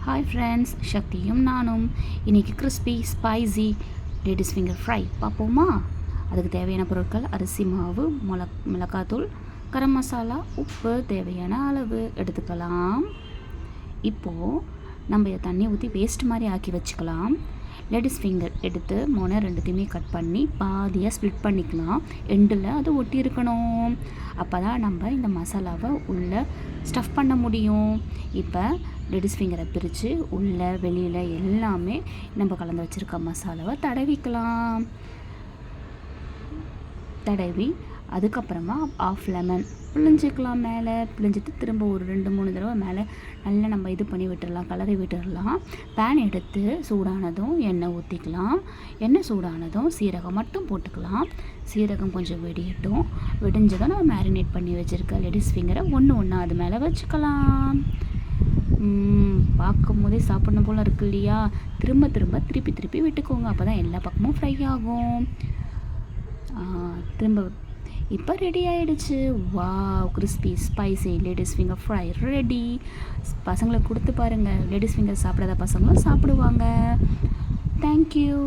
Hi friends, சக்தியும் நானும் இன்றைக்கி crispy spicy ladies finger fry பார்ப்போமா? அதுக்கு தேவையான பொருட்கள்: அரிசி மாவு, மிளகாத்தூள், கரம் மசாலா, உப்பு தேவையான அளவு எடுத்துக்கலாம். இப்போது நம்ம இதை தண்ணி ஊற்றி பேஸ்ட் மாதிரி ஆக்கி வச்சுக்கலாம். லேடிஸ் ஃபிங்கர் எடுத்து மொனை ரெண்டுத்தையுமே கட் பண்ணி பாதியாக ஸ்ப்ளிட் பண்ணிக்கலாம். எண்டில் அது ஒட்டி இருக்கணும். அப்போ தான் நம்ம இந்த மசாலாவை உள்ளே ஸ்டஃப் பண்ண முடியும். இப்போ லேடிஸ் ஃபிங்கரை பிரித்து உள்ளே வெளியில் எல்லாமே நம்ம கலந்து வச்சுருக்க மசாலாவை தடவிக்கலாம். தடவி அதுக்கப்புறமா ஆஃப் லெமன் பிழிஞ்சிக்கலாம். மேலே பிழிஞ்சிட்டு திரும்ப ஒரு 2-3 தடவை மேலே நல்லா நம்ம இது பண்ணி விட்டுடலாம், கலரி விட்டுடலாம். பேன் எடுத்து சூடானதும் எண்ணெய் ஊற்றிக்கலாம். எண்ணெய் சூடானதும் சீரகம் மட்டும் போட்டுக்கலாம். சீரகம் கொஞ்சம் வெடியட்டும். வெடிஞ்சதும் நம்ம மேரினேட் பண்ணி வச்சுருக்க லேடிஸ் ஃபிங்கரை ஒன்று அது மேலே வச்சுக்கலாம். பார்க்கும் போதே சாப்பிடணும் போல் இருக்கு இல்லையா? திரும்ப திருப்பி விட்டுக்கோங்க. அப்போ தான் எல்லா பக்கமும் ஃப்ரை ஆகும். திரும்ப இப்போ ரெடி ஆகிடுச்சு. Wow, crispy spicy ladies finger fry ready. பசங்களுக்கு கொடுத்து பாருங்கள். லேடிஸ் ஃபிங்கர் சாப்பிடாத பசங்களும் சாப்பிடுவாங்க. தேங்க்யூ.